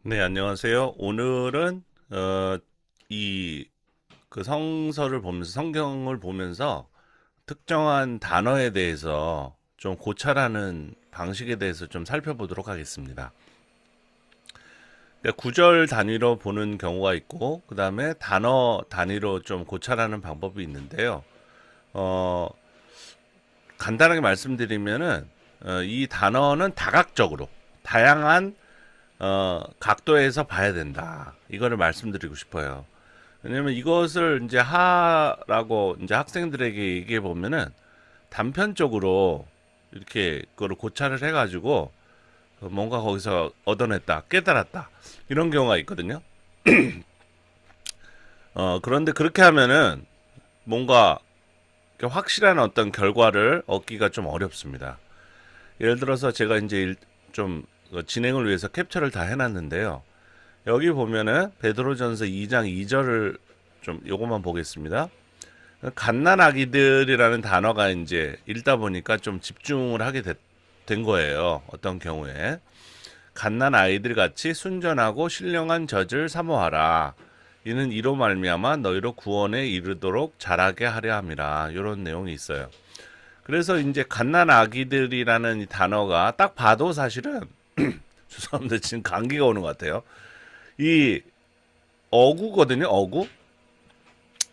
네, 안녕하세요. 오늘은 이 그 성서를 보면서 성경을 보면서 특정한 단어에 대해서 좀 고찰하는 방식에 대해서 좀 살펴보도록 하겠습니다. 그러니까 구절 단위로 보는 경우가 있고, 그 다음에 단어 단위로 좀 고찰하는 방법이 있는데요. 어, 간단하게 말씀드리면은 이 단어는 다각적으로 다양한 각도에서 봐야 된다. 이거를 말씀드리고 싶어요. 왜냐면 이것을 이제 하라고 이제 학생들에게 얘기해 보면은 단편적으로 이렇게 그거를 고찰을 해가지고 뭔가 거기서 얻어냈다, 깨달았다 이런 경우가 있거든요. 그런데 그렇게 하면은 뭔가 확실한 어떤 결과를 얻기가 좀 어렵습니다. 예를 들어서 제가 이제 좀 진행을 위해서 캡처를 다 해놨는데요. 여기 보면은 베드로전서 2장 2절을 좀 요것만 보겠습니다. 갓난아기들이라는 단어가 이제 읽다 보니까 좀 집중을 하게 된 거예요. 어떤 경우에 갓난 아이들 같이 순전하고 신령한 젖을 사모하라. 이는 이로 말미암아 너희로 구원에 이르도록 자라게 하려 함이라. 이런 내용이 있어요. 그래서 이제 갓난 아기들이라는 이 단어가 딱 봐도 사실은 죄송합니다. 지금 감기가 오는 것 같아요. 이 어구거든요. 어구.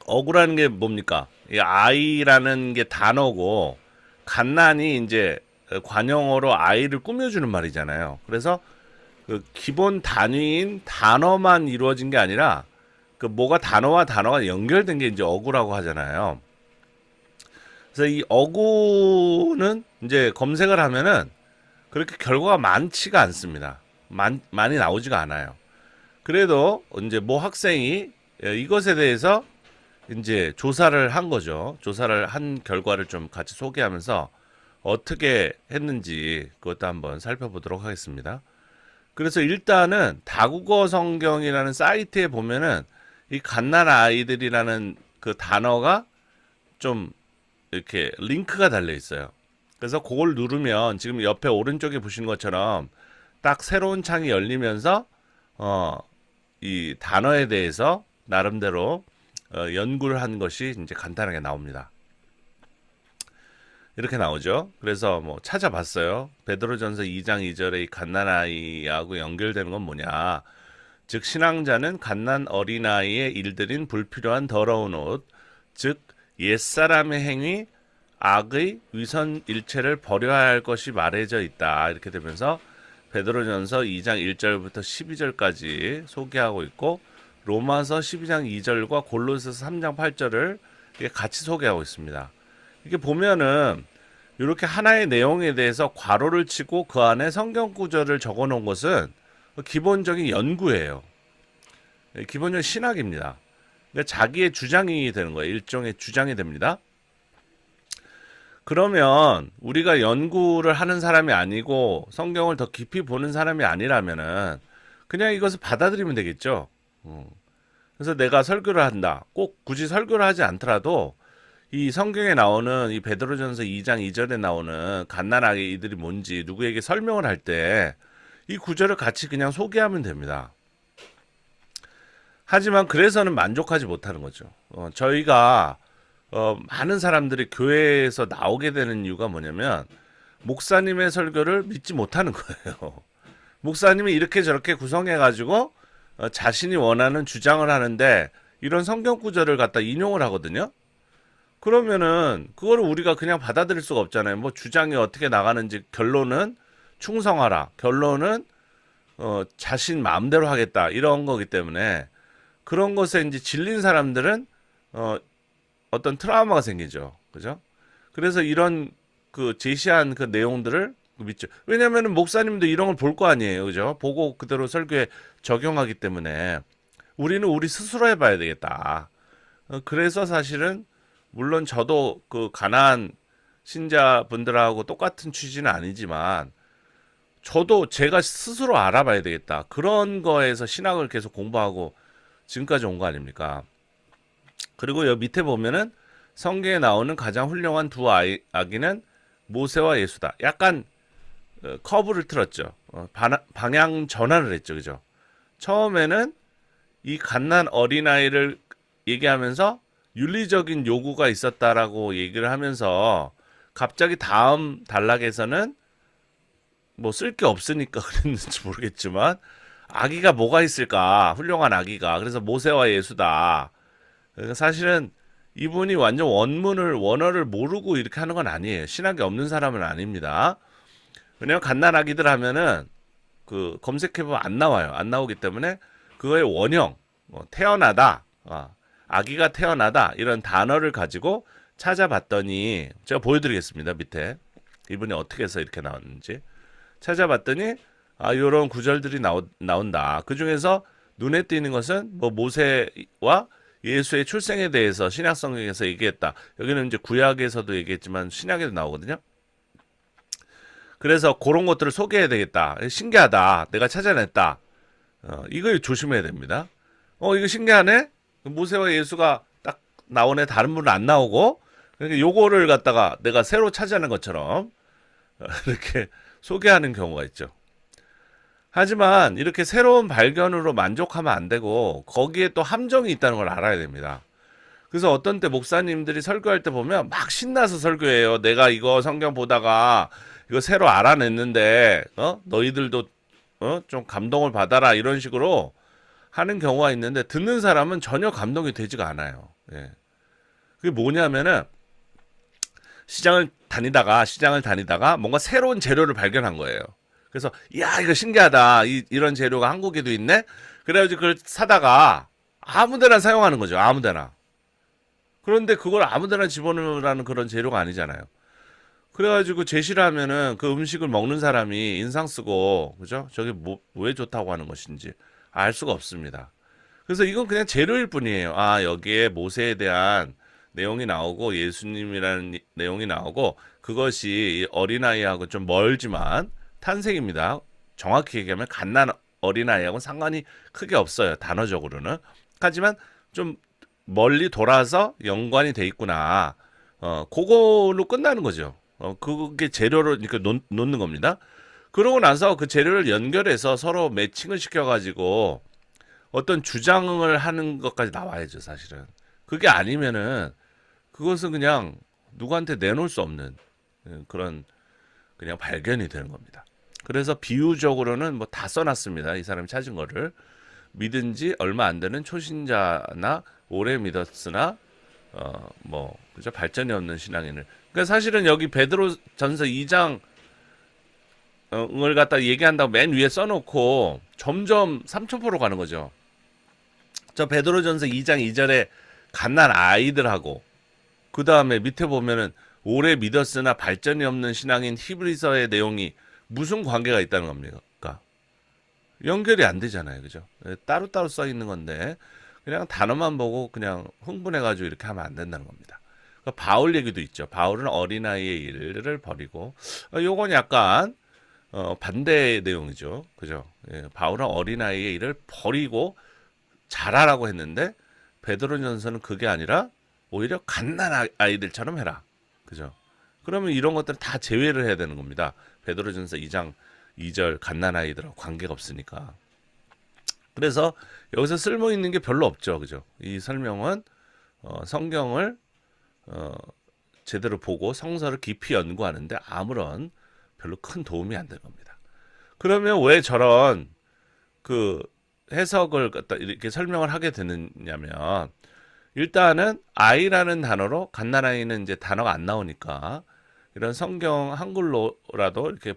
어구라는 게 뭡니까? 이 아이라는 게 단어고 갓난이 이제 관용어로 아이를 꾸며주는 말이잖아요. 그래서 그 기본 단위인 단어만 이루어진 게 아니라 그 뭐가 단어와 단어가 연결된 게 이제 어구라고 하잖아요. 그래서 이 어구는 이제 검색을 하면은 그렇게 결과가 많지가 않습니다. 많이 나오지가 않아요. 그래도 이제 모 학생이 이것에 대해서 이제 조사를 한 거죠. 조사를 한 결과를 좀 같이 소개하면서 어떻게 했는지 그것도 한번 살펴보도록 하겠습니다. 그래서 일단은 다국어 성경이라는 사이트에 보면은 이 갓난 아이들이라는 그 단어가 좀 이렇게 링크가 달려 있어요. 그래서 그걸 누르면 지금 옆에 오른쪽에 보시는 것처럼 딱 새로운 창이 열리면서 어, 이 단어에 대해서 나름대로 연구를 한 것이 이제 간단하게 나옵니다. 이렇게 나오죠. 그래서 뭐 찾아봤어요. 베드로전서 2장 2절에 이 갓난아이하고 연결되는 건 뭐냐? 즉 신앙자는 갓난 어린아이의 일들인 불필요한 더러운 옷, 즉 옛사람의 행위, 악의 위선 일체를 버려야 할 것이 말해져 있다. 이렇게 되면서 베드로전서 2장 1절부터 12절까지 소개하고 있고 로마서 12장 2절과 골로새서 3장 8절을 같이 소개하고 있습니다. 이렇게 보면은 이렇게 하나의 내용에 대해서 괄호를 치고 그 안에 성경 구절을 적어 놓은 것은 기본적인 연구예요. 기본적인 신학입니다. 그러니까 자기의 주장이 되는 거예요. 일종의 주장이 됩니다. 그러면 우리가 연구를 하는 사람이 아니고 성경을 더 깊이 보는 사람이 아니라면은 그냥 이것을 받아들이면 되겠죠. 그래서 내가 설교를 한다. 꼭 굳이 설교를 하지 않더라도 이 성경에 나오는 이 베드로전서 2장 2절에 나오는 갓난아기 이들이 뭔지 누구에게 설명을 할 때 이 구절을 같이 그냥 소개하면 됩니다. 하지만 그래서는 만족하지 못하는 거죠. 저희가 많은 사람들이 교회에서 나오게 되는 이유가 뭐냐면 목사님의 설교를 믿지 못하는 거예요. 목사님이 이렇게 저렇게 구성해가지고 자신이 원하는 주장을 하는데 이런 성경 구절을 갖다 인용을 하거든요. 그러면은 그거를 우리가 그냥 받아들일 수가 없잖아요. 뭐 주장이 어떻게 나가는지 결론은 충성하라. 결론은 자신 마음대로 하겠다. 이런 거기 때문에 그런 것에 이제 질린 사람들은 어, 어떤 트라우마가 생기죠. 그죠? 그래서 이런 그 제시한 그 내용들을 믿죠. 왜냐면은 목사님도 이런 걸 볼 거 아니에요. 그죠? 보고 그대로 설교에 적용하기 때문에 우리는 우리 스스로 해봐야 되겠다. 그래서 사실은 물론 저도 그 가난한 신자분들하고 똑같은 취지는 아니지만 저도 제가 스스로 알아봐야 되겠다. 그런 거에서 신학을 계속 공부하고 지금까지 온 거 아닙니까? 그리고 여기 밑에 보면은 성경에 나오는 가장 훌륭한 두 아기는 모세와 예수다. 약간 커브를 틀었죠. 방향 전환을 했죠. 그죠? 처음에는 이 갓난 어린아이를 얘기하면서 윤리적인 요구가 있었다라고 얘기를 하면서 갑자기 다음 단락에서는 뭐 쓸 게 없으니까 그랬는지 모르겠지만 아기가 뭐가 있을까? 훌륭한 아기가. 그래서 모세와 예수다. 그러니까 사실은 이분이 완전 원어를 모르고 이렇게 하는 건 아니에요. 신학이 없는 사람은 아닙니다. 왜냐면 갓난아기들 하면은 그 검색해보면 안 나와요. 안 나오기 때문에 그거의 원형, 태어나다, 아기가 태어나다 이런 단어를 가지고 찾아봤더니 제가 보여드리겠습니다. 밑에 이분이 어떻게 해서 이렇게 나왔는지 찾아봤더니 이런 구절들이 나온다. 그 중에서 눈에 띄는 것은 뭐 모세와 예수의 출생에 대해서 신약 성경에서 얘기했다. 여기는 이제 구약에서도 얘기했지만 신약에도 나오거든요. 그래서 그런 것들을 소개해야 되겠다. 신기하다. 내가 찾아냈다. 이걸 조심해야 됩니다. 이거 신기하네? 모세와 예수가 딱 나오네. 다른 분은 안 나오고. 그러니까 요거를 갖다가 내가 새로 찾아낸 것처럼 이렇게 소개하는 경우가 있죠. 하지만 이렇게 새로운 발견으로 만족하면 안 되고 거기에 또 함정이 있다는 걸 알아야 됩니다. 그래서 어떤 때 목사님들이 설교할 때 보면 막 신나서 설교해요. 내가 이거 성경 보다가 이거 새로 알아냈는데 너희들도 좀 감동을 받아라 이런 식으로 하는 경우가 있는데 듣는 사람은 전혀 감동이 되지가 않아요. 예. 그게 뭐냐면은 시장을 다니다가 뭔가 새로운 재료를 발견한 거예요. 그래서 야 이거 신기하다. 이런 재료가 한국에도 있네. 그래가지고 그걸 사다가 아무데나 사용하는 거죠. 아무데나. 그런데 그걸 아무데나 집어넣으라는 그런 재료가 아니잖아요. 그래가지고 제시를 하면은 그 음식을 먹는 사람이 인상 쓰고 그죠? 저게 왜 좋다고 하는 것인지 알 수가 없습니다. 그래서 이건 그냥 재료일 뿐이에요. 여기에 모세에 대한 내용이 나오고 예수님이라는 내용이 나오고 그것이 어린아이하고 좀 멀지만 탄생입니다. 정확히 얘기하면 갓난 어린아이하고는 상관이 크게 없어요. 단어적으로는. 하지만 좀 멀리 돌아서 연관이 돼 있구나. 그걸로 끝나는 거죠. 그게 재료로 이렇게 놓는 겁니다. 그러고 나서 그 재료를 연결해서 서로 매칭을 시켜가지고 어떤 주장을 하는 것까지 나와야죠, 사실은. 그게 아니면은 그것은 그냥 누구한테 내놓을 수 없는 그런 그냥 발견이 되는 겁니다. 그래서 비유적으로는 뭐 다 써놨습니다. 이 사람이 찾은 거를. 믿은 지 얼마 안 되는 초신자나 오래 믿었으나 그죠? 발전이 없는 신앙인을. 그러니까 사실은 여기 베드로전서 2장을 갖다 얘기한다고 맨 위에 써놓고 점점 삼천포로 가는 거죠. 저 베드로전서 2장 2절에 갓난 아이들하고 그 다음에 밑에 보면은 오래 믿었으나 발전이 없는 신앙인 히브리서의 내용이 무슨 관계가 있다는 겁니까? 연결이 안 되잖아요. 그죠? 따로따로 써 있는 건데 그냥 단어만 보고 그냥 흥분해가지고 이렇게 하면 안 된다는 겁니다. 그러니까 바울 얘기도 있죠. 바울은 어린아이의 일을 버리고 요건 약간 반대의 내용이죠. 그죠? 바울은 어린아이의 일을 버리고 잘하라고 했는데 베드로전서는 그게 아니라 오히려 갓난 아이들처럼 해라. 그죠? 그러면 이런 것들은 다 제외를 해야 되는 겁니다. 베드로전서 2장 2절 갓난 아이들하고 관계가 없으니까. 그래서 여기서 쓸모 있는 게 별로 없죠. 그죠? 이 설명은 성경을 제대로 보고 성서를 깊이 연구하는데 아무런 별로 큰 도움이 안 되는 겁니다. 그러면 왜 저런 그 해석을 갖다 이렇게 설명을 하게 되느냐면 일단은 아이라는 단어로 갓난아이는 이제 단어가 안 나오니까 이런 성경 한글로라도 이렇게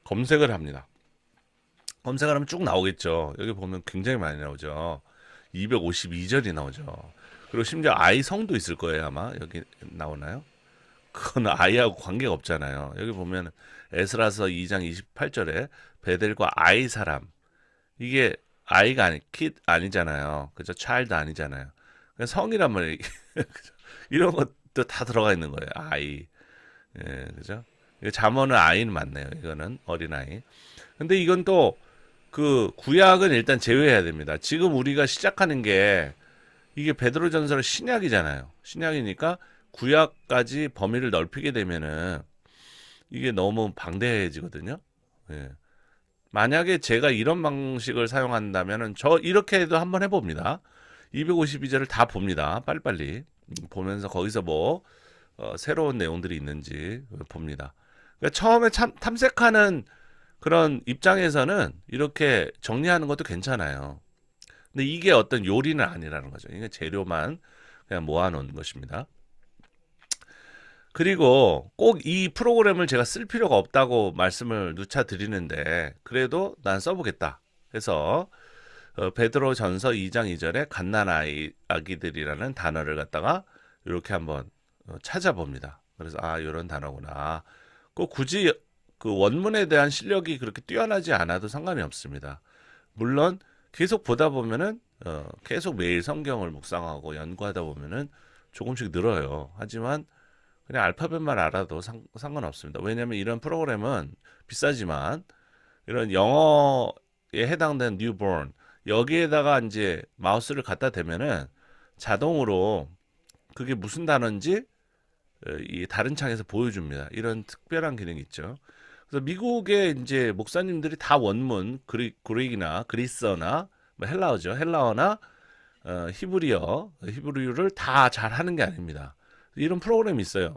검색을 합니다. 검색을 하면 쭉 나오겠죠. 여기 보면 굉장히 많이 나오죠. 252절이 나오죠. 그리고 심지어 아이 성도 있을 거예요, 아마. 여기 나오나요? 그건 아이하고 관계가 없잖아요. 여기 보면 에스라서 2장 28절에 베델과 아이 사람. 이게 아이가 아니잖아요. 그죠? 차일드 아니잖아요. 성이란 말이에요. 이런 것도 다 들어가 있는 거예요. 아이. 예, 그죠? 잠언은 아이는 맞네요. 이거는 어린아이. 근데 이건 또 그 구약은 일단 제외해야 됩니다. 지금 우리가 시작하는 게 이게 베드로전서는 신약이잖아요. 신약이니까 구약까지 범위를 넓히게 되면은 이게 너무 방대해지거든요. 예. 만약에 제가 이런 방식을 사용한다면은 저 이렇게 해도 한번 해봅니다. 252절을 다 봅니다. 빨리빨리 보면서 거기서 뭐 새로운 내용들이 있는지 봅니다. 그러니까 처음에 탐색하는 그런 입장에서는 이렇게 정리하는 것도 괜찮아요. 근데 이게 어떤 요리는 아니라는 거죠. 이게 재료만 그냥 모아놓은 것입니다. 그리고 꼭 이 프로그램을 제가 쓸 필요가 없다고 말씀을 누차 드리는데 그래도 난 써보겠다 해서 베드로 전서 2장 2절에 갓난아기들이라는 단어를 갖다가 이렇게 한번 찾아봅니다. 그래서 아 이런 단어구나. 꼭 굳이 그 원문에 대한 실력이 그렇게 뛰어나지 않아도 상관이 없습니다. 물론 계속 보다 보면은 계속 매일 성경을 묵상하고 연구하다 보면은 조금씩 늘어요. 하지만 그냥 알파벳만 알아도 상관없습니다. 왜냐하면 이런 프로그램은 비싸지만 이런 영어에 해당된 뉴본 여기에다가 이제 마우스를 갖다 대면은 자동으로 그게 무슨 단어인지 이 다른 창에서 보여줍니다. 이런 특별한 기능이 있죠. 그래서 미국의 이제 목사님들이 다 원문 그릭이나 그리스어나 뭐 헬라어죠. 헬라어나 히브리어를 다 잘하는 게 아닙니다. 이런 프로그램이 있어요.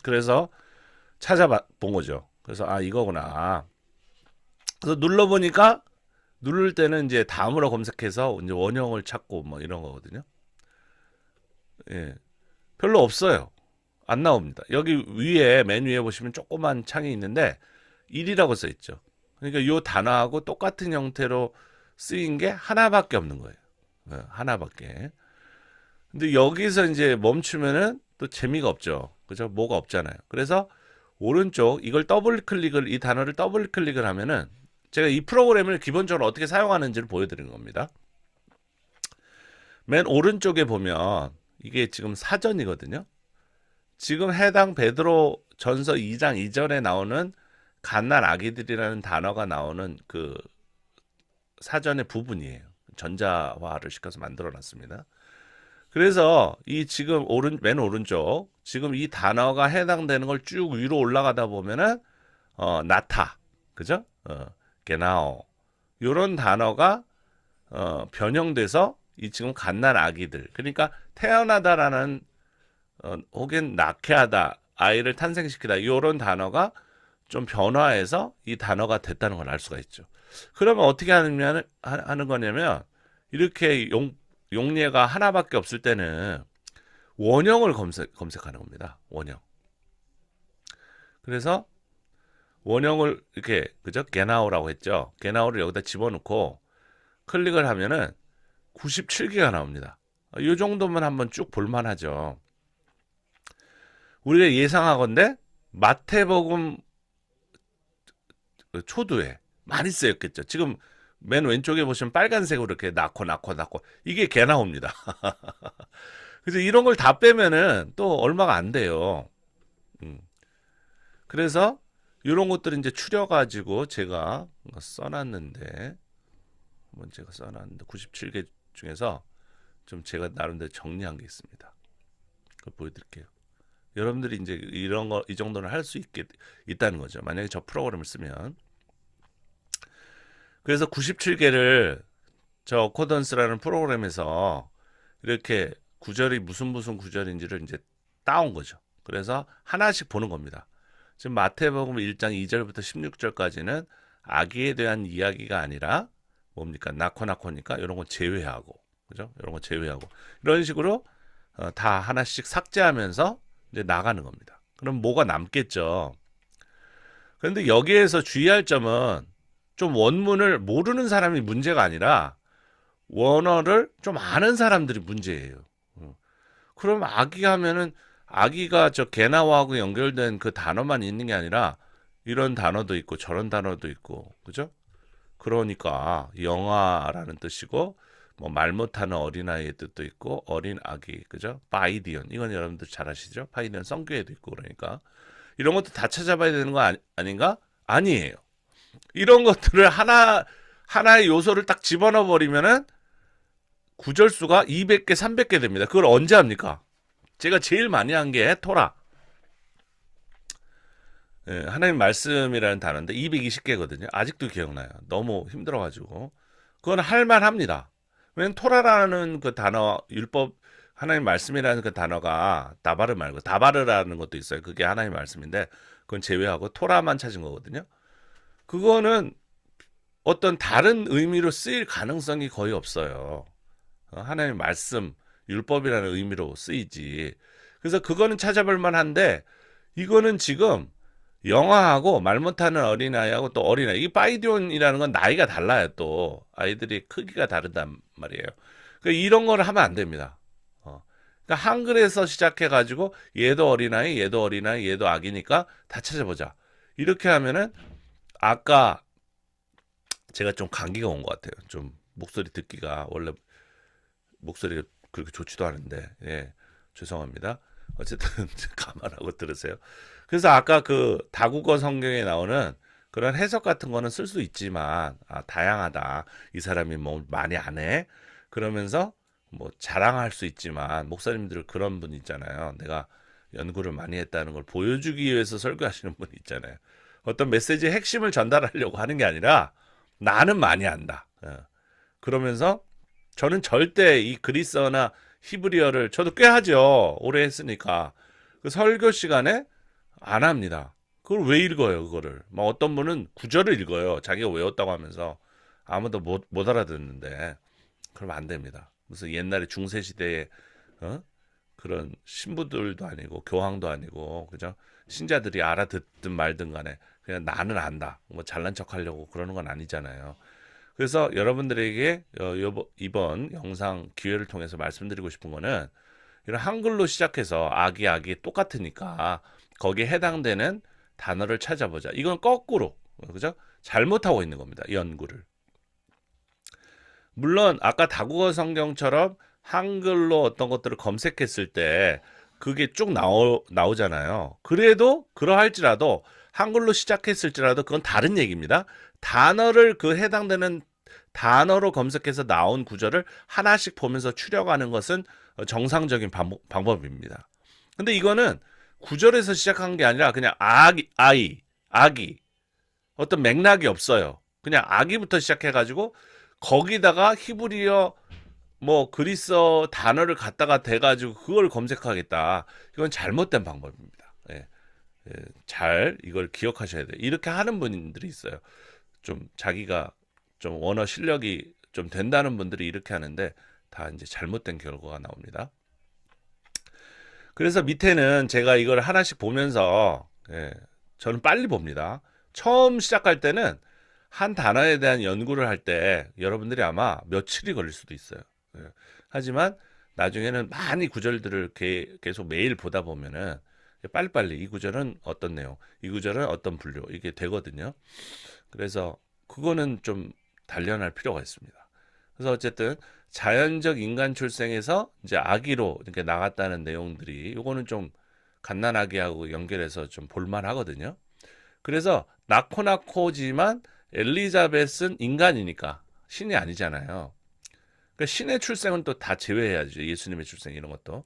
그래서 찾아본 거죠. 그래서 아 이거구나. 그래서 눌러보니까 누를 때는 이제 다음으로 검색해서 이제 원형을 찾고 뭐 이런 거거든요. 예, 별로 없어요. 안 나옵니다. 여기 위에 맨 위에 보시면 조그만 창이 있는데 1이라고 써 있죠. 그러니까 이 단어하고 똑같은 형태로 쓰인 게 하나밖에 없는 거예요. 하나밖에. 근데 여기서 이제 멈추면은 또 재미가 없죠. 그죠? 뭐가 없잖아요. 그래서 오른쪽 이걸 이 단어를 더블 클릭을 하면은 제가 이 프로그램을 기본적으로 어떻게 사용하는지를 보여드리는 겁니다. 맨 오른쪽에 보면 이게 지금 사전이거든요. 지금 해당 베드로 전서 2장 이전에 나오는 갓난 아기들이라는 단어가 나오는 그 사전의 부분이에요. 전자화를 시켜서 만들어 놨습니다. 그래서 이 지금 맨 오른쪽 지금 이 단어가 해당되는 걸 쭉 위로 올라가다 보면은 나타 그죠? 게나오 요런 단어가 변형돼서 이 지금 갓난 아기들 그러니까 태어나다라는 혹은 낳게하다 아이를 탄생시키다 요런 단어가 좀 변화해서 이 단어가 됐다는 걸 알 수가 있죠. 그러면 어떻게 하는 거냐면 이렇게 용례가 하나밖에 없을 때는 원형을 검색하는 겁니다. 원형. 그래서 원형을 이렇게 그죠? 게나오라고 했죠. 게나오를 여기다 집어넣고 클릭을 하면은 97개가 나옵니다. 이 정도면 한번 쭉 볼만하죠. 우리가 예상하건대 마태복음 초두에 많이 쓰였겠죠. 지금 맨 왼쪽에 보시면 빨간색으로 이렇게 낳고 이게 게나오입니다. 그래서 이런 걸 다 빼면은 또 얼마가 안 돼요. 그래서 이런 것들을 이제 추려가지고 제가 써놨는데, 97개 중에서 좀 제가 나름대로 정리한 게 있습니다. 그걸 보여드릴게요. 여러분들이 이제 이런 거, 이 정도는 할 수 있다는 거죠. 만약에 저 프로그램을 쓰면. 그래서 97개를 저 어코던스라는 프로그램에서 이렇게 구절이 무슨 구절인지를 이제 따온 거죠. 그래서 하나씩 보는 겁니다. 지금 마태복음 1장 2절부터 16절까지는 아기에 대한 이야기가 아니라 뭡니까? 낳고니까 이런 거 제외하고, 그죠? 이런 거 제외하고 이런 식으로 다 하나씩 삭제하면서 이제 나가는 겁니다. 그럼 뭐가 남겠죠? 그런데 여기에서 주의할 점은 좀 원문을 모르는 사람이 문제가 아니라 원어를 좀 아는 사람들이 문제예요. 그럼 아기 하면은 아기가 저 게나와하고 연결된 그 단어만 있는 게 아니라 이런 단어도 있고 저런 단어도 있고 그죠? 그러니까 영아라는 뜻이고 뭐 말 못하는 어린아이의 뜻도 있고 어린 아기 그죠? 바이디언 이건 여러분들 잘 아시죠? 바이디언 성교에도 있고 그러니까 이런 것도 다 찾아봐야 되는 거 아닌가? 아니에요. 이런 것들을 하나의 요소를 딱 집어넣어 버리면은 구절 수가 200개, 300개 됩니다. 그걸 언제 합니까? 제가 제일 많이 한 게 토라. 예, 하나님 말씀이라는 단어인데 220개거든요. 아직도 기억나요. 너무 힘들어가지고. 그건 할만합니다. 왜냐면 토라라는 그 단어, 율법, 하나님 말씀이라는 그 단어가 다바르 말고 다바르라는 것도 있어요. 그게 하나님 말씀인데 그건 제외하고 토라만 찾은 거거든요. 그거는 어떤 다른 의미로 쓰일 가능성이 거의 없어요. 하나님 말씀, 율법이라는 의미로 쓰이지. 그래서 그거는 찾아볼 만한데 이거는 지금 영아하고 말 못하는 어린아이하고 또 어린아이 이 파이디온이라는 건 나이가 달라요. 또 아이들이 크기가 다르단 말이에요. 그러니까 이런 거를 하면 안 됩니다. 그러니까 한글에서 시작해 가지고 얘도 어린아이 얘도 어린아이 얘도 아기니까 다 찾아보자. 이렇게 하면은 아까 제가 좀 감기가 온 것 같아요. 좀 목소리 듣기가 원래 목소리가 그렇게 좋지도 않은데 예 죄송합니다. 어쨌든 감안하고 들으세요. 그래서 아까 그 다국어 성경에 나오는 그런 해석 같은 거는 쓸 수 있지만 다양하다. 이 사람이 뭐 많이 안 해. 그러면서 뭐 자랑할 수 있지만 목사님들 그런 분 있잖아요. 내가 연구를 많이 했다는 걸 보여주기 위해서 설교하시는 분 있잖아요. 어떤 메시지의 핵심을 전달하려고 하는 게 아니라 나는 많이 안다. 그러면서 저는 절대 이 그리스어나 히브리어를 저도 꽤 하죠. 오래 했으니까. 그 설교 시간에 안 합니다. 그걸 왜 읽어요, 그거를. 막 어떤 분은 구절을 읽어요. 자기가 외웠다고 하면서 아무도 못 알아듣는데. 그러면 안 됩니다. 무슨 옛날에 중세시대에 그런 신부들도 아니고 교황도 아니고 그죠? 신자들이 알아듣든 말든 간에 그냥 나는 안다. 뭐 잘난 척 하려고 그러는 건 아니잖아요. 그래서 여러분들에게 이번 영상 기회를 통해서 말씀드리고 싶은 거는 이런 한글로 시작해서 아기 똑같으니까 거기에 해당되는 단어를 찾아보자. 이건 거꾸로 그죠? 잘못하고 있는 겁니다. 연구를. 물론 아까 다국어 성경처럼 한글로 어떤 것들을 검색했을 때 그게 쭉 나오잖아요. 그래도 그러할지라도 한글로 시작했을지라도 그건 다른 얘기입니다. 단어를 그 해당되는 단어로 검색해서 나온 구절을 하나씩 보면서 추려가는 것은 정상적인 방법입니다. 근데 이거는 구절에서 시작한 게 아니라 그냥 아기 어떤 맥락이 없어요. 그냥 아기부터 시작해가지고 거기다가 히브리어 뭐 그리스어 단어를 갖다가 대가지고 그걸 검색하겠다. 이건 잘못된 방법입니다. 예, 잘 이걸 기억하셔야 돼요. 이렇게 하는 분들이 있어요. 좀 자기가 좀 원어 실력이 좀 된다는 분들이 이렇게 하는데 다 이제 잘못된 결과가 나옵니다. 그래서 밑에는 제가 이걸 하나씩 보면서 저는 빨리 봅니다. 처음 시작할 때는 한 단어에 대한 연구를 할 때 여러분들이 아마 며칠이 걸릴 수도 있어요. 하지만 나중에는 많이 구절들을 계속 매일 보다 보면은 빨리빨리 이 구절은 어떤 내용, 이 구절은 어떤 분류 이게 되거든요. 그래서 그거는 좀 단련할 필요가 있습니다. 그래서 어쨌든 자연적 인간 출생에서 이제 아기로 이렇게 나갔다는 내용들이 요거는 좀 갓난아기하고 연결해서 좀 볼만하거든요. 그래서 낳고지만 엘리자벳은 인간이니까 신이 아니잖아요. 그러니까 신의 출생은 또 다 제외해야죠. 예수님의 출생 이런 것도.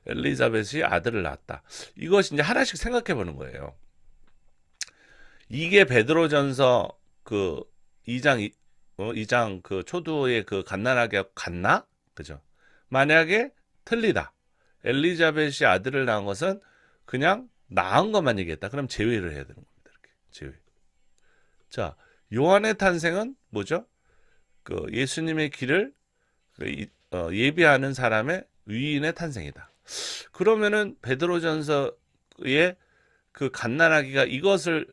엘리자벳이 아들을 낳았다. 이것이 이제 하나씩 생각해 보는 거예요. 이게 베드로전서 그 2장 그 초두의 그 갓난아기가 같나? 그죠? 만약에 틀리다. 엘리자벳이 아들을 낳은 것은 그냥 낳은 것만 얘기했다. 그럼 제외를 해야 되는 겁니다. 이렇게 제외. 자, 요한의 탄생은 뭐죠? 그 예수님의 길을 예비하는 사람의 위인의 탄생이다. 그러면은 베드로전서의 그 갓난아기가 이것을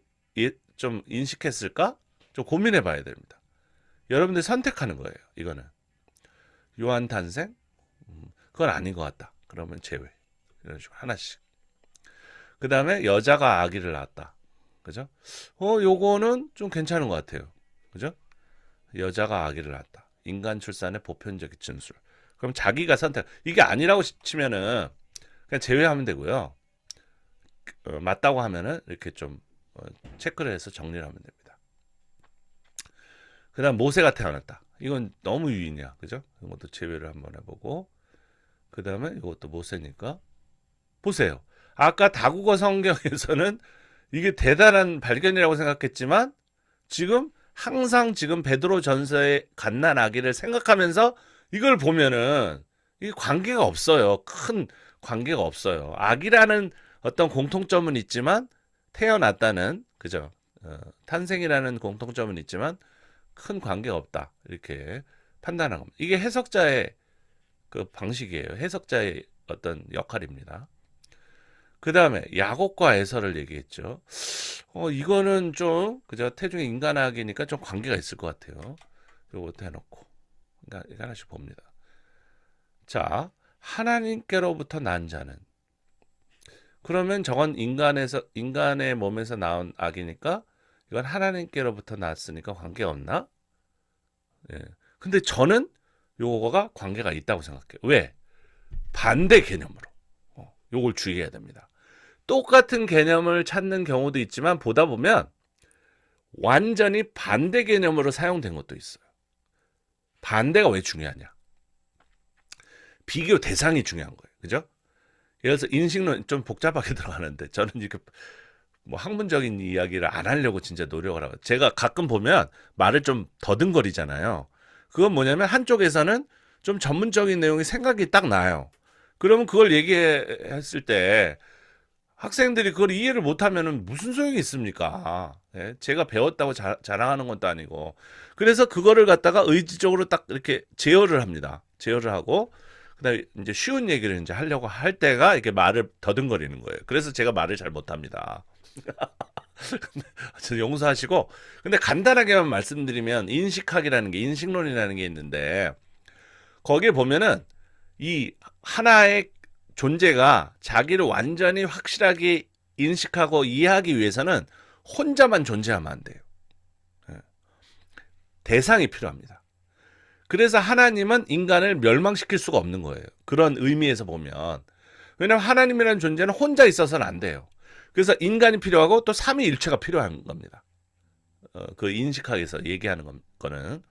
좀 인식했을까? 좀 고민해 봐야 됩니다. 여러분들이 선택하는 거예요. 이거는 요한 탄생? 그건 아닌 것 같다. 그러면 제외. 이런 식으로 하나씩. 그 다음에 여자가 아기를 낳았다. 그죠? 요거는 좀 괜찮은 것 같아요. 그죠? 여자가 아기를 낳았다. 인간 출산의 보편적인 진술. 그럼 자기가 선택. 이게 아니라고 치면은 그냥 제외하면 되고요. 맞다고 하면은 이렇게 좀 체크를 해서 정리를 하면 됩니다. 그 다음 모세가 태어났다. 이건 너무 유인이야. 그죠? 이것도 제외를 한번 해보고. 그 다음에 이것도 모세니까. 보세요. 아까 다국어 성경에서는 이게 대단한 발견이라고 생각했지만 지금 항상 지금 베드로 전서의 갓난 아기를 생각하면서 이걸 보면은 이 관계가 없어요. 큰 관계가 없어요. 아기라는 어떤 공통점은 있지만 태어났다는 그죠? 탄생이라는 공통점은 있지만 큰 관계가 없다. 이렇게 판단한 겁니다. 이게 해석자의 그 방식이에요. 해석자의 어떤 역할입니다. 그 다음에 야곱과 에서를 얘기했죠. 이거는 좀 그저 태중의 인간학이니까 좀 관계가 있을 것 같아요. 요것도 해놓고 그러니까 하나씩 봅니다. 자, 하나님께로부터 난 자는 그러면 저건 인간의 몸에서 나온 악이니까 이건 하나님께로부터 났으니까 관계가 없나? 예. 근데 저는 요거가 관계가 있다고 생각해요. 왜? 반대 개념으로. 요걸 주의해야 됩니다. 똑같은 개념을 찾는 경우도 있지만 보다 보면 완전히 반대 개념으로 사용된 것도 있어요. 반대가 왜 중요하냐? 비교 대상이 중요한 거예요. 그죠? 예를 들어서 인식론 좀 복잡하게 들어가는데 저는 이렇게 뭐 학문적인 이야기를 안 하려고 진짜 노력을 하고 제가 가끔 보면 말을 좀 더듬거리잖아요. 그건 뭐냐면 한쪽에서는 좀 전문적인 내용이 생각이 딱 나요. 그러면 그걸 얘기했을 때 학생들이 그걸 이해를 못하면은 무슨 소용이 있습니까? 예? 제가 배웠다고 자랑하는 것도 아니고. 그래서 그거를 갖다가 의지적으로 딱 이렇게 제어를 합니다. 제어를 하고, 그다음에 이제 쉬운 얘기를 이제 하려고 할 때가 이렇게 말을 더듬거리는 거예요. 그래서 제가 말을 잘 못합니다. 용서하시고. 근데 간단하게만 말씀드리면 인식학이라는 게, 인식론이라는 게 있는데, 거기에 보면은 이 하나의 존재가 자기를 완전히 확실하게 인식하고 이해하기 위해서는 혼자만 존재하면 안 돼요. 대상이 필요합니다. 그래서 하나님은 인간을 멸망시킬 수가 없는 거예요. 그런 의미에서 보면. 왜냐하면 하나님이라는 존재는 혼자 있어서는 안 돼요. 그래서 인간이 필요하고 또 삼위일체가 필요한 겁니다. 그 인식학에서 얘기하는 거는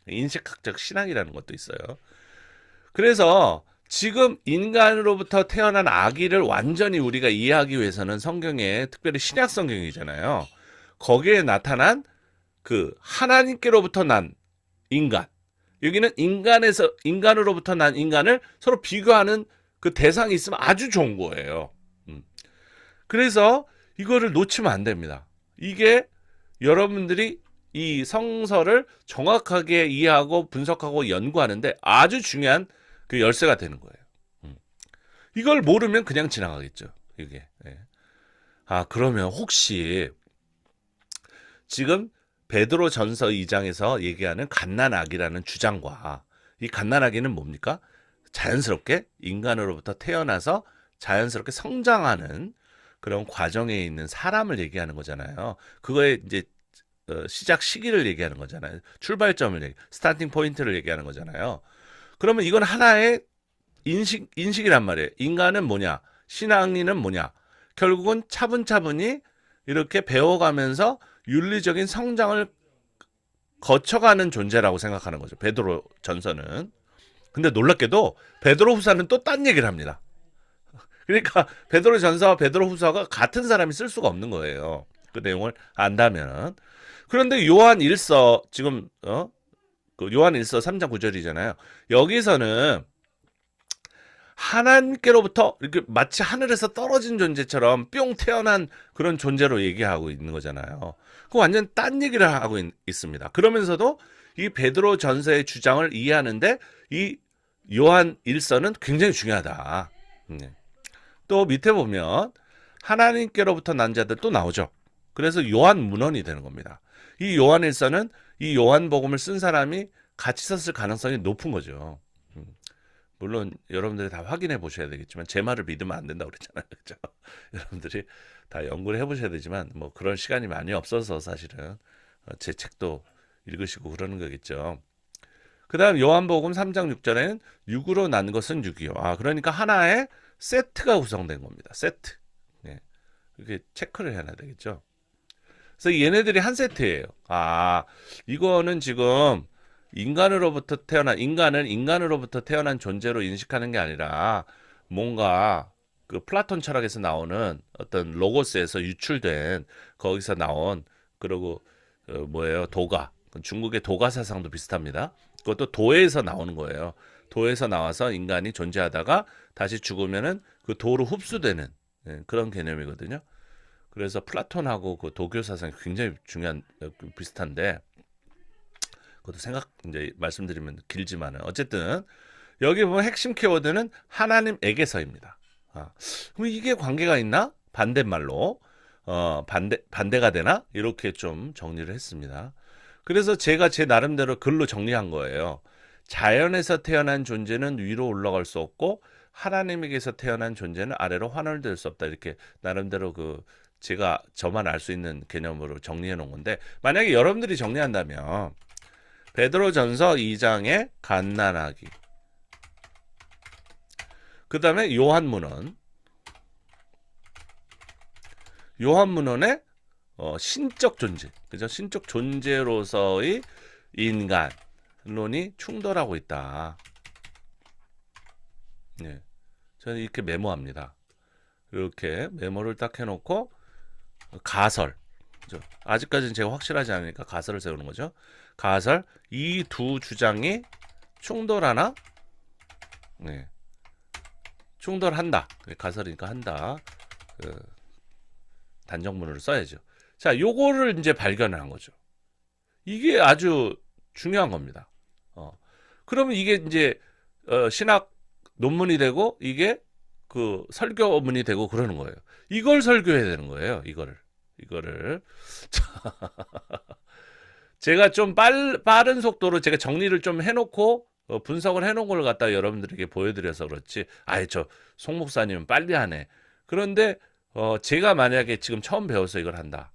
인식학적 신앙이라는 것도 있어요. 그래서 지금 인간으로부터 태어난 아기를 완전히 우리가 이해하기 위해서는 성경에 특별히 신약 성경이잖아요. 거기에 나타난 그 하나님께로부터 난 인간. 여기는 인간으로부터 난 인간을 서로 비교하는 그 대상이 있으면 아주 좋은 거예요. 그래서 이거를 놓치면 안 됩니다. 이게 여러분들이 이 성서를 정확하게 이해하고 분석하고 연구하는데 아주 중요한 그 열쇠가 되는 거예요. 이걸 모르면 그냥 지나가겠죠. 이게. 예. 그러면 혹시 지금 베드로 전서 2장에서 얘기하는 갓난아기라는 주장과 이 갓난아기는 뭡니까? 자연스럽게 인간으로부터 태어나서 자연스럽게 성장하는 그런 과정에 있는 사람을 얘기하는 거잖아요. 그거에 이제 시작 시기를 얘기하는 거잖아요. 출발점을 스타팅 포인트를 얘기하는 거잖아요. 그러면 이건 하나의 인식이란 말이에요. 인간은 뭐냐? 신앙인은 뭐냐? 결국은 차분차분히 이렇게 배워가면서 윤리적인 성장을 거쳐가는 존재라고 생각하는 거죠. 베드로 전서는. 근데 놀랍게도 베드로 후서는 또 딴 얘기를 합니다. 그러니까 베드로 전서와 베드로 후서가 같은 사람이 쓸 수가 없는 거예요. 그 내용을 안다면. 그런데 요한 1서 지금 그 요한 1서 3장 9절이잖아요. 여기서는 하나님께로부터 이렇게 마치 하늘에서 떨어진 존재처럼 뿅 태어난 그런 존재로 얘기하고 있는 거잖아요. 그 완전 딴 얘기를 하고 있습니다. 그러면서도 이 베드로 전서의 주장을 이해하는데 이 요한 1서는 굉장히 중요하다. 또 밑에 보면 하나님께로부터 난 자들 또 나오죠. 그래서 요한 문헌이 되는 겁니다. 이 요한 1서는 이 요한복음을 쓴 사람이 같이 썼을 가능성이 높은 거죠. 물론 여러분들이 다 확인해 보셔야 되겠지만 제 말을 믿으면 안 된다고 그랬잖아요. 그렇죠? 여러분들이 다 연구를 해보셔야 되지만 뭐 그런 시간이 많이 없어서 사실은 제 책도 읽으시고 그러는 거겠죠. 그 다음 요한복음 3장 6절에는 6으로 난 것은 6이요. 그러니까 하나의 세트가 구성된 겁니다. 세트. 네. 이렇게 체크를 해야 되겠죠. 그래서 얘네들이 한 세트예요. 이거는 지금 인간으로부터 태어난 인간을 인간으로부터 태어난 존재로 인식하는 게 아니라 뭔가 그 플라톤 철학에서 나오는 어떤 로고스에서 유출된 거기서 나온 그리고 뭐예요? 도가. 중국의 도가 사상도 비슷합니다. 그것도 도에서 나오는 거예요. 도에서 나와서 인간이 존재하다가 다시 죽으면은 그 도로 흡수되는 그런 개념이거든요. 그래서 플라톤하고 그 도교 사상이 굉장히 중요한 비슷한데 그것도 생각 이제 말씀드리면 길지만은 어쨌든 여기 보면 핵심 키워드는 하나님에게서입니다. 그럼 이게 관계가 있나? 반대말로 반대가 되나? 이렇게 좀 정리를 했습니다. 그래서 제가 제 나름대로 글로 정리한 거예요. 자연에서 태어난 존재는 위로 올라갈 수 없고 하나님에게서 태어난 존재는 아래로 환원될 수 없다. 이렇게 나름대로 그 제가 저만 알 수 있는 개념으로 정리해 놓은 건데 만약에 여러분들이 정리한다면 베드로전서 2장의 갓난아기 그 다음에 요한문헌의 신적 존재, 그죠? 신적 존재로서의 인간론이 충돌하고 있다. 네, 저는 이렇게 메모합니다. 이렇게 메모를 딱 해놓고 가설, 그죠? 아직까지는 제가 확실하지 않으니까 가설을 세우는 거죠. 가설, 이 두 주장이 충돌하나? 네, 충돌한다. 가설이니까 한다. 단정문을 써야죠. 자, 요거를 이제 발견을 한 거죠. 이게 아주 중요한 겁니다. 그러면 이게 이제 신학 논문이 되고 이게 그 설교문이 되고 그러는 거예요. 이걸 설교해야 되는 거예요. 이거를 제가 좀 빠른 속도로 제가 정리를 좀 해놓고 분석을 해놓은 걸 갖다 여러분들에게 보여드려서 그렇지. 아이 저 송 목사님은 빨리 하네. 그런데 제가 만약에 지금 처음 배워서 이걸 한다.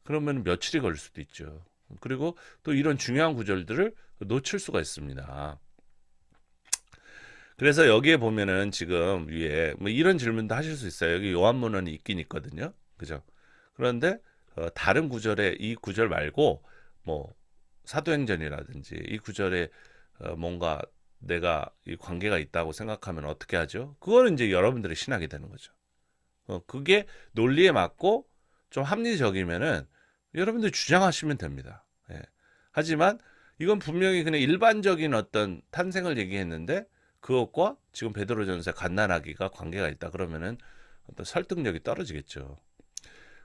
그러면 며칠이 걸릴 수도 있죠. 그리고 또 이런 중요한 구절들을 놓칠 수가 있습니다. 그래서 여기에 보면은 지금 위에 뭐 이런 질문도 하실 수 있어요. 여기 요한문헌이 있긴 있거든요. 그죠? 그런데 다른 구절에 이 구절 말고 뭐 사도행전이라든지 이 구절에 뭔가 내가 이 관계가 있다고 생각하면 어떻게 하죠? 그거는 이제 여러분들의 신학이 되는 거죠. 그게 논리에 맞고 좀 합리적이면은 여러분들 주장하시면 됩니다. 예. 하지만 이건 분명히 그냥 일반적인 어떤 탄생을 얘기했는데 그것과 지금 베드로전서의 갓난아기가 관계가 있다 그러면은 어떤 설득력이 떨어지겠죠.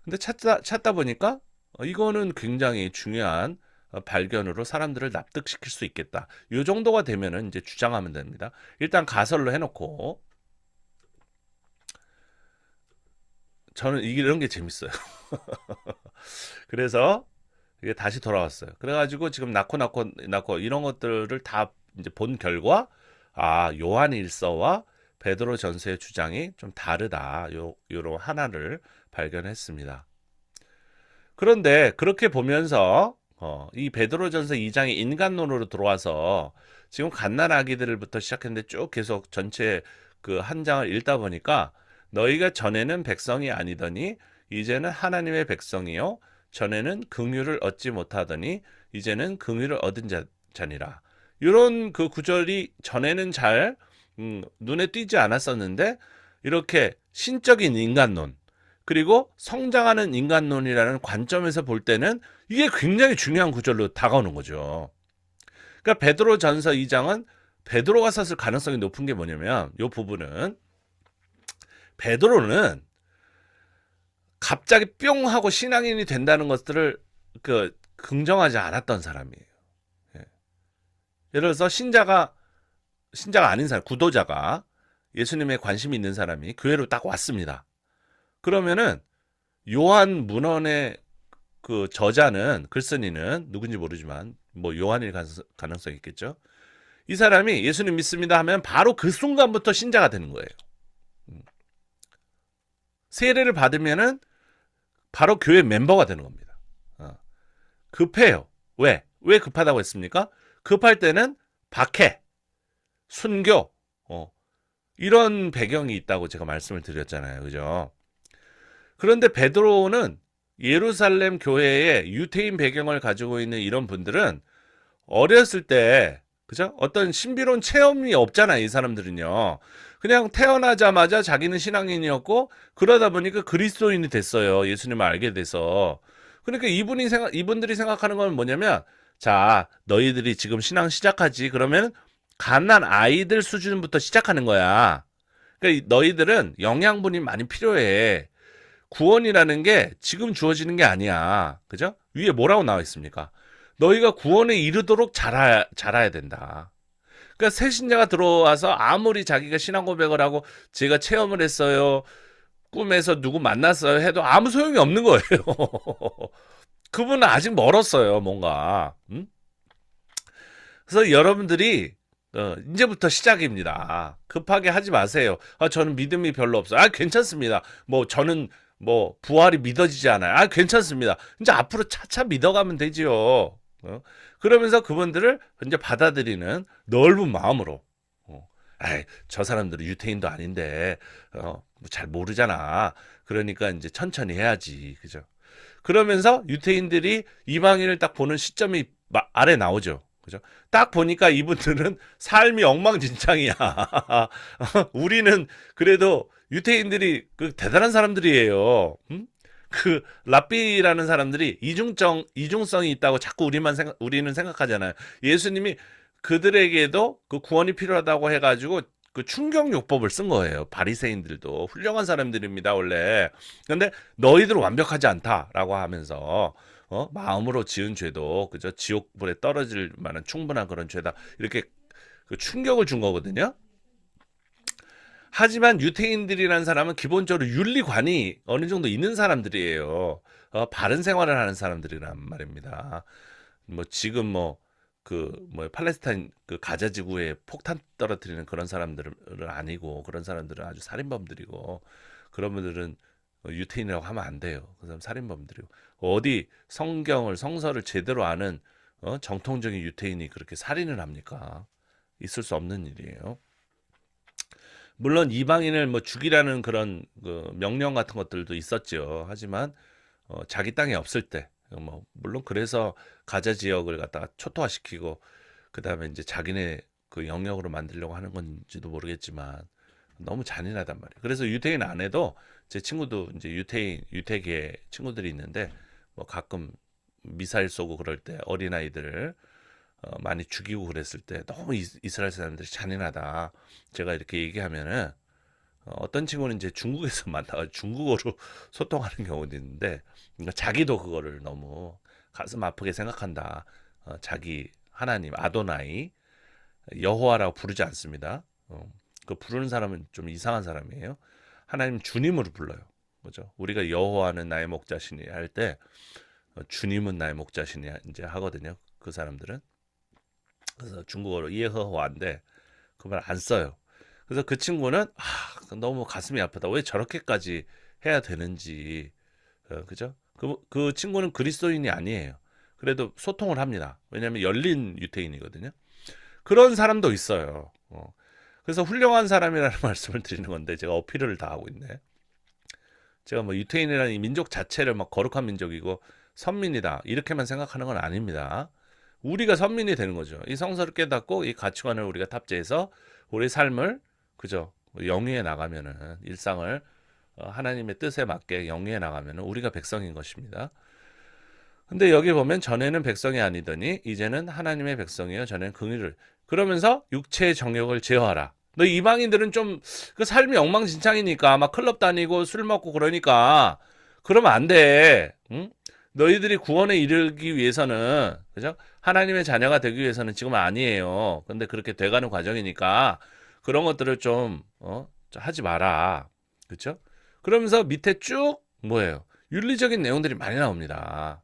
근데 찾다 보니까 이거는 굉장히 중요한 발견으로 사람들을 납득시킬 수 있겠다. 이 정도가 되면은 이제 주장하면 됩니다. 일단 가설로 해놓고 저는 이런 게 재밌어요. 그래서 이게 다시 돌아왔어요. 그래가지고 지금 낳고 이런 것들을 다 이제 본 결과 요한일서와 베드로전서의 주장이 좀 다르다. 요런 하나를 발견했습니다. 그런데 그렇게 보면서 이 베드로전서 2장의 인간론으로 들어와서 지금 갓난아기들부터 시작했는데 쭉 계속 전체 그 한 장을 읽다 보니까 너희가 전에는 백성이 아니더니 이제는 하나님의 백성이요 전에는 긍휼을 얻지 못하더니 이제는 긍휼을 얻은 자니라. 이런 그 구절이 전에는 잘 눈에 띄지 않았었는데 이렇게 신적인 인간론 그리고 성장하는 인간론이라는 관점에서 볼 때는 이게 굉장히 중요한 구절로 다가오는 거죠. 그러니까 베드로전서 2장은 베드로가 썼을 가능성이 높은 게 뭐냐면 이 부분은 베드로는 갑자기 뿅 하고 신앙인이 된다는 것들을 긍정하지 않았던 사람이에요. 예. 예를 들어서 신자가 아닌 사람, 구도자가 예수님에 관심이 있는 사람이 교회로 딱 왔습니다. 그러면은 요한 문헌의 그 저자는 글쓴이는 누군지 모르지만 뭐 요한일 가능성이 있겠죠. 이 사람이 예수님 믿습니다 하면 바로 그 순간부터 신자가 되는 거예요. 세례를 받으면은 바로 교회 멤버가 되는 겁니다. 급해요. 왜 급하다고 했습니까? 급할 때는 박해, 순교, 이런 배경이 있다고 제가 말씀을 드렸잖아요. 그죠? 그런데 베드로는 예루살렘 교회의 유태인 배경을 가지고 있는 이런 분들은 어렸을 때 그죠? 어떤 신비로운 체험이 없잖아요, 이 사람들은요. 그냥 태어나자마자 자기는 신앙인이었고, 그러다 보니까 그리스도인이 됐어요. 예수님을 알게 돼서. 그러니까 이분들이 생각하는 건 뭐냐면, 자, 너희들이 지금 신앙 시작하지. 그러면 갓난 아이들 수준부터 시작하는 거야. 그러니까 너희들은 영양분이 많이 필요해. 구원이라는 게 지금 주어지는 게 아니야. 그죠? 위에 뭐라고 나와 있습니까? 너희가 구원에 이르도록 자라야 된다. 그러니까 새 신자가 들어와서 아무리 자기가 신앙 고백을 하고 제가 체험을 했어요. 꿈에서 누구 만났어요 해도 아무 소용이 없는 거예요. 그분은 아직 멀었어요, 뭔가. 그래서 여러분들이 이제부터 시작입니다. 급하게 하지 마세요. 저는 믿음이 별로 없어요. 괜찮습니다. 뭐 저는 뭐 부활이 믿어지지 않아요. 괜찮습니다. 이제 앞으로 차차 믿어가면 되지요. 그러면서 그분들을 이제 받아들이는 넓은 마음으로. 저 사람들은 유태인도 아닌데 잘 모르잖아. 그러니까 이제 천천히 해야지, 그죠? 그러면서 유태인들이 이방인을 딱 보는 시점이 아래 나오죠. 그죠? 딱 보니까 이분들은 삶이 엉망진창이야. 우리는 그래도 유태인들이 그 대단한 사람들이에요. 그 랍비라는 사람들이 이중성이 있다고 자꾸 우리는 생각하잖아요. 예수님이 그들에게도 그 구원이 필요하다고 해가지고 그 충격요법을 쓴 거예요. 바리새인들도 훌륭한 사람들입니다, 원래. 근데 너희들 완벽하지 않다라고 하면서 마음으로 지은 죄도 그저 지옥불에 떨어질 만한 충분한 그런 죄다. 이렇게 그 충격을 준 거거든요. 하지만 유태인들이라는 사람은 기본적으로 윤리관이 어느 정도 있는 사람들이에요. 바른 생활을 하는 사람들이란 말입니다. 뭐 지금 팔레스타인 그 가자 지구에 폭탄 떨어뜨리는 그런 사람들은 아니고, 그런 사람들은 아주 살인범들이고, 그런 분들은 유태인이라고 하면 안 돼요. 그 사람 살인범들이고, 어디 성서를 제대로 아는 정통적인 유태인이 그렇게 살인을 합니까? 있을 수 없는 일이에요. 물론 이방인을 뭐 죽이라는 그런 그 명령 같은 것들도 있었죠. 하지만 자기 땅에 없을 때, 물론 그래서 가자 지역을 갖다가 초토화시키고 그 다음에 이제 자기네 그 영역으로 만들려고 하는 건지도 모르겠지만 너무 잔인하단 말이에요. 그래서 유태인 안에도 제 친구도 이제 유태계 친구들이 있는데 뭐 가끔 미사일 쏘고 그럴 때 어린아이들을 많이 죽이고 그랬을 때 너무 이스라엘 사람들이 잔인하다. 제가 이렇게 얘기하면은 어떤 친구는 이제 중국에서 만나서 중국어로 소통하는 경우도 있는데, 그러니까 자기도 그거를 너무 가슴 아프게 생각한다. 자기 하나님 아도나이 여호와라고 부르지 않습니다. 그 부르는 사람은 좀 이상한 사람이에요. 하나님 주님으로 불러요. 그죠? 우리가 여호와는 나의 목자시니 할 때 주님은 나의 목자시니 이제 하거든요. 그 사람들은. 그래서 중국어로 예허와인데 그 말 안 써요. 그래서 그 친구는 너무 가슴이 아프다. 왜 저렇게까지 해야 되는지. 그죠? 그 친구는 그리스도인이 아니에요. 그래도 소통을 합니다. 왜냐하면 열린 유태인이거든요. 그런 사람도 있어요. 그래서 훌륭한 사람이라는 말씀을 드리는 건데 제가 어필을 다 하고 있네. 제가 뭐 유태인이라는 이 민족 자체를 막 거룩한 민족이고 선민이다 이렇게만 생각하는 건 아닙니다. 우리가 선민이 되는 거죠. 이 성서를 깨닫고 이 가치관을 우리가 탑재해서 우리 삶을 그죠 영위해 나가면은, 일상을 하나님의 뜻에 맞게 영위해 나가면은 우리가 백성인 것입니다. 근데 여기 보면 전에는 백성이 아니더니 이제는 하나님의 백성이요 전에는 긍휼을, 그러면서 육체의 정욕을 제어하라. 너 이방인들은 좀 그 삶이 엉망진창이니까 막 클럽 다니고 술 먹고 그러니까 그러면 안 돼. 응? 너희들이 구원에 이르기 위해서는, 그죠? 하나님의 자녀가 되기 위해서는 지금 아니에요. 근데 그렇게 돼가는 과정이니까 그런 것들을 좀 하지 마라. 그렇죠? 그러면서 밑에 쭉 뭐예요? 윤리적인 내용들이 많이 나옵니다.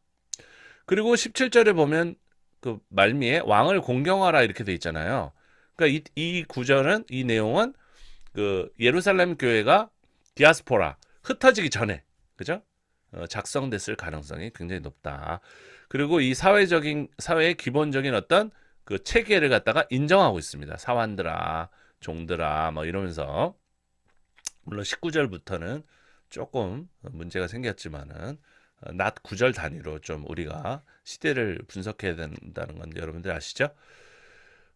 그리고 17절에 보면 그 말미에 왕을 공경하라 이렇게 돼 있잖아요. 그러니까 이 구절은, 이 내용은 그 예루살렘 교회가 디아스포라 흩어지기 전에, 그죠? 작성됐을 가능성이 굉장히 높다. 그리고 이 사회의 기본적인 어떤 그 체계를 갖다가 인정하고 있습니다. 사환들아, 종들아, 뭐 이러면서. 물론 19절부터는 조금 문제가 생겼지만은 낮 9절 단위로 좀 우리가 시대를 분석해야 된다는 건 여러분들 아시죠?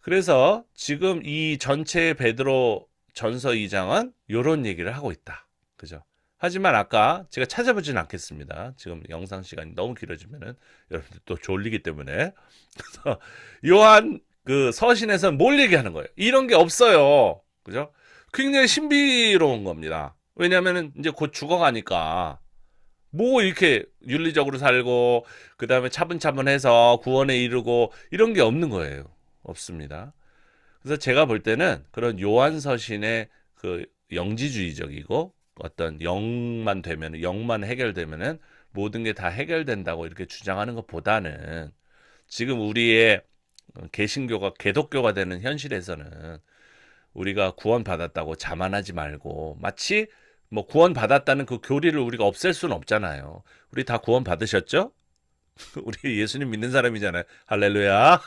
그래서 지금 이 전체 베드로 전서 2장은 요런 얘기를 하고 있다. 그죠? 하지만 아까 제가 찾아보진 않겠습니다. 지금 영상 시간이 너무 길어지면은 여러분들 또 졸리기 때문에. 그래서 요한 그 서신에서는 뭘 얘기하는 거예요? 이런 게 없어요. 그죠? 굉장히 신비로운 겁니다. 왜냐면은 이제 곧 죽어가니까 뭐 이렇게 윤리적으로 살고 그다음에 차분차분해서 구원에 이르고 이런 게 없는 거예요. 없습니다. 그래서 제가 볼 때는 그런 요한 서신의 그 영지주의적이고 어떤 영만 되면 영만 해결되면은 모든 게 다 해결된다고 이렇게 주장하는 것보다는 지금 우리의 개신교가 개독교가 되는 현실에서는 우리가 구원받았다고 자만하지 말고 마치 뭐 구원받았다는 그 교리를 우리가 없앨 수는 없잖아요. 우리 다 구원받으셨죠? 우리 예수님 믿는 사람이잖아요. 할렐루야.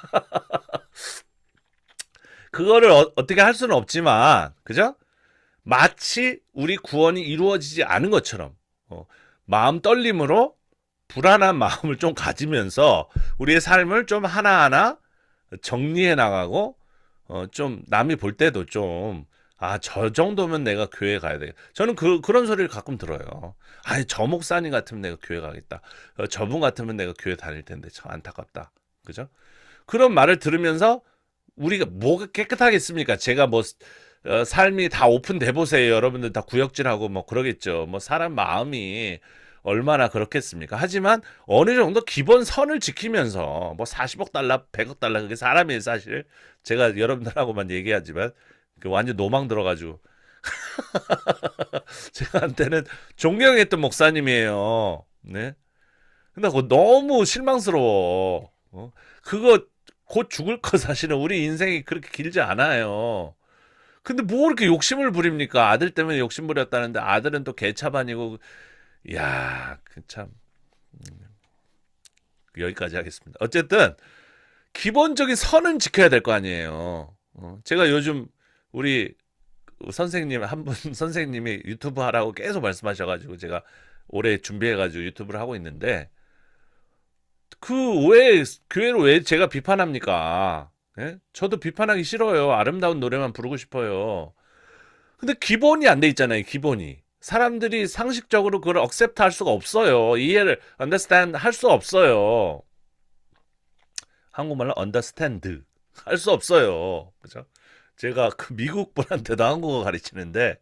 그거를 어떻게 할 수는 없지만, 그죠? 마치 우리 구원이 이루어지지 않은 것처럼, 마음 떨림으로 불안한 마음을 좀 가지면서 우리의 삶을 좀 하나하나 정리해 나가고, 좀 남이 볼 때도 좀, 아, 저 정도면 내가 교회 가야 되겠다. 저는 그런 소리를 가끔 들어요. 아니, 저 목사님 같으면 내가 교회 가겠다. 저분 같으면 내가 교회 다닐 텐데 참 안타깝다. 그죠? 그런 말을 들으면서 우리가 뭐가 깨끗하겠습니까? 제가 뭐 삶이 다 오픈돼 보세요. 여러분들 다 구역질하고 뭐 그러겠죠. 뭐 사람 마음이 얼마나 그렇겠습니까? 하지만 어느 정도 기본 선을 지키면서 뭐 40억 달러, 100억 달러 그게 사람이에요, 사실. 제가 여러분들하고만 얘기하지만 그 완전 노망 들어가지고 제가한테는 존경했던 목사님이에요. 네. 근데 그거 너무 실망스러워. 그거 곧 죽을 거 사실은 우리 인생이 그렇게 길지 않아요. 근데 뭐 이렇게 욕심을 부립니까? 아들 때문에 욕심 부렸다는데 아들은 또 개차반이고, 야, 그 참. 여기까지 하겠습니다. 어쨌든 기본적인 선은 지켜야 될 거 아니에요. 제가 요즘 우리 선생님 한 분 선생님이 유튜브 하라고 계속 말씀하셔가지고 제가 올해 준비해가지고 유튜브를 하고 있는데 그 왜 교회를 왜 제가 비판합니까? 예? 저도 비판하기 싫어요. 아름다운 노래만 부르고 싶어요. 근데 기본이 안 돼 있잖아요. 기본이. 사람들이 상식적으로 그걸 accept 할 수가 없어요. 이해를 understand 할 수 없어요. 한국말로 understand 할 수 없어요. 그죠? 제가 그 미국 분한테도 한국어 가르치는데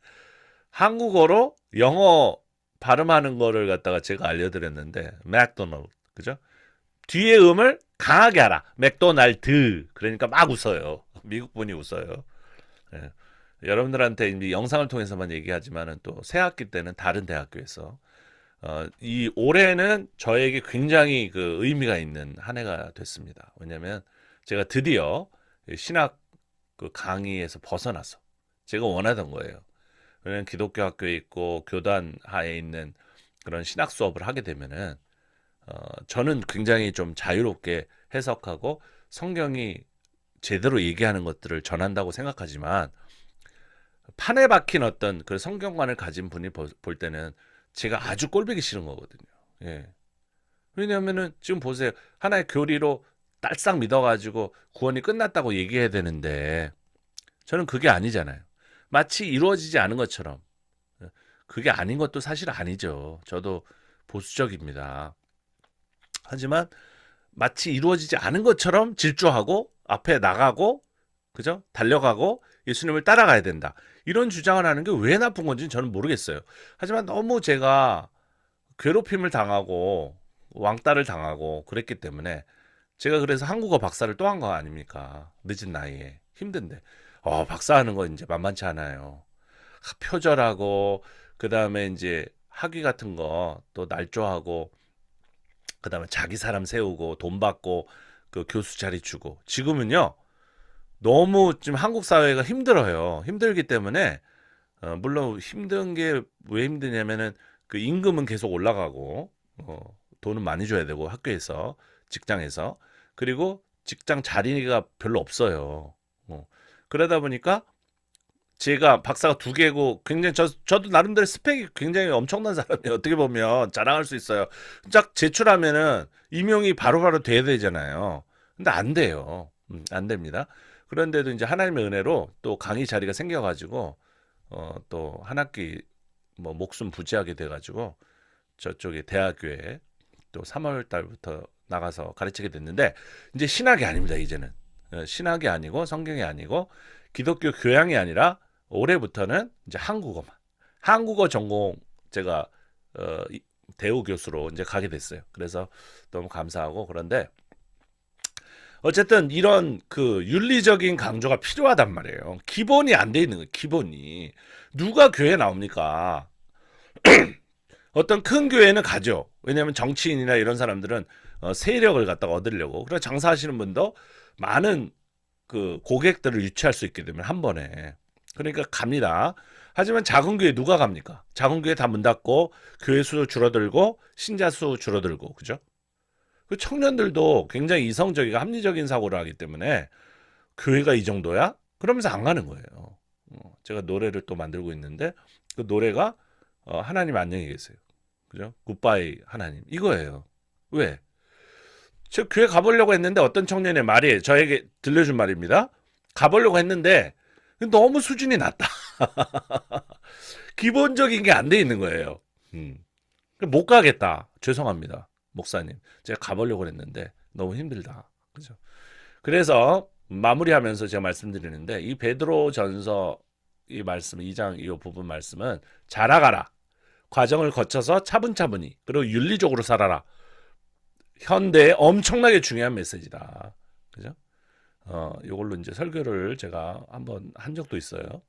한국어로 영어 발음하는 거를 갖다가 제가 알려드렸는데 맥도날드 그죠? 뒤에 음을 강하게 하라. 맥도날드. 그러니까 막 웃어요. 미국 분이 웃어요. 예. 여러분들한테 이제 영상을 통해서만 얘기하지만은 또 새학기 때는 다른 대학교에서 이 올해는 저에게 굉장히 그 의미가 있는 한 해가 됐습니다. 왜냐하면 제가 드디어 신학 그 강의에서 벗어나서 제가 원하던 거예요. 왜냐면 기독교 학교에 있고 교단 하에 있는 그런 신학 수업을 하게 되면은 저는 굉장히 좀 자유롭게 해석하고 성경이 제대로 얘기하는 것들을 전한다고 생각하지만 판에 박힌 어떤 그 성경관을 가진 분이 볼 때는 제가 아주 꼴보기 싫은 거거든요. 예. 왜냐하면은 지금 보세요. 하나의 교리로 딸싹 믿어가지고 구원이 끝났다고 얘기해야 되는데 저는 그게 아니잖아요. 마치 이루어지지 않은 것처럼. 그게 아닌 것도 사실 아니죠. 저도 보수적입니다. 하지만 마치 이루어지지 않은 것처럼 질주하고 앞에 나가고 그죠? 달려가고 예수님을 따라가야 된다. 이런 주장을 하는 게 왜 나쁜 건지는 저는 모르겠어요. 하지만 너무 제가 괴롭힘을 당하고 왕따를 당하고 그랬기 때문에 제가 그래서 한국어 박사를 또 한 거 아닙니까? 늦은 나이에 힘든데 박사하는 거 이제 만만치 않아요. 표절하고 그 다음에 이제 학위 같은 거 또 날조하고 그 다음에 자기 사람 세우고 돈 받고 그 교수 자리 주고 지금은요 너무 지금 한국 사회가 힘들어요. 힘들기 때문에 물론 힘든 게 왜 힘드냐면은 그 임금은 계속 올라가고 돈은 많이 줘야 되고 학교에서 직장에서 그리고 직장 자리가 별로 없어요. 그러다 보니까 제가 박사가 두 개고 굉장히 저도 나름대로 스펙이 굉장히 엄청난 사람이에요. 어떻게 보면 자랑할 수 있어요. 딱 제출하면은 임용이 바로바로 돼야 되잖아요. 근데 안 돼요. 안 됩니다. 그런데도 이제 하나님의 은혜로 또 강의 자리가 생겨가지고 또 한 학기 뭐 목숨 부지하게 돼가지고 저쪽에 대학교에 또 3월 달부터 나가서 가르치게 됐는데 이제 신학이 아닙니다. 이제는 신학이 아니고 성경이 아니고 기독교 교양이 아니라 올해부터는 이제 한국어 전공 제가 대우 교수로 이제 가게 됐어요. 그래서 너무 감사하고 그런데 어쨌든 이런 그 윤리적인 강조가 필요하단 말이에요. 기본이 안 돼 있는 거예요. 기본이 누가 교회 나옵니까? 어떤 큰 교회는 가죠. 왜냐하면 정치인이나 이런 사람들은 세력을 갖다가 얻으려고. 그래서 장사하시는 분도 많은 그 고객들을 유치할 수 있게 되면 한 번에. 그러니까 갑니다. 하지만 작은 교회 누가 갑니까? 작은 교회 다 문 닫고 교회 수 줄어들고 신자 수 줄어들고 그죠? 그 청년들도 굉장히 이성적이고 합리적인 사고를 하기 때문에 교회가 이 정도야? 그러면서 안 가는 거예요. 제가 노래를 또 만들고 있는데 그 노래가 하나님 안녕히 계세요. 그죠? 굿바이 하나님 이거예요. 왜? 저 교회 가보려고 했는데 어떤 청년의 말이 저에게 들려준 말입니다. 가보려고 했는데 너무 수준이 낮다. 기본적인 게 안 돼 있는 거예요. 못 가겠다. 죄송합니다. 목사님. 제가 가보려고 했는데 너무 힘들다. 그죠? 그래서 마무리하면서 제가 말씀드리는데 이 베드로전서 이 말씀 2장 이 부분 말씀은 자라가라. 과정을 거쳐서 차분차분히 그리고 윤리적으로 살아라. 현대에 엄청나게 중요한 메시지다. 그죠? 이걸로 이제 설교를 제가 한번 한 적도 있어요.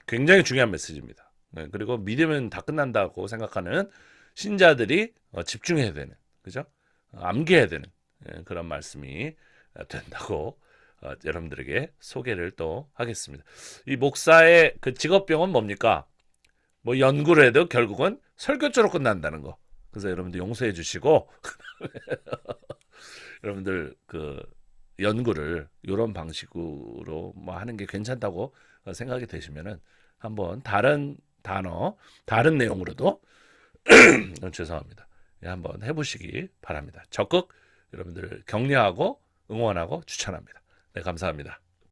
굉장히 중요한 메시지입니다. 네, 그리고 믿으면 다 끝난다고 생각하는 신자들이 집중해야 되는, 그죠? 암기해야 되는 그런 말씀이 된다고 여러분들에게 소개를 또 하겠습니다. 이 목사의 그 직업병은 뭡니까? 뭐 연구를 해도 결국은 설교조로 끝난다는 거. 그래서 여러분들 용서해 주시고 여러분들 그 연구를 이런 방식으로 뭐 하는 게 괜찮다고 생각이 되시면은 한번 다른 단어, 다른 내용으로도 죄송합니다. 한번 해보시기 바랍니다. 적극 여러분들 격려하고 응원하고 추천합니다. 네, 감사합니다.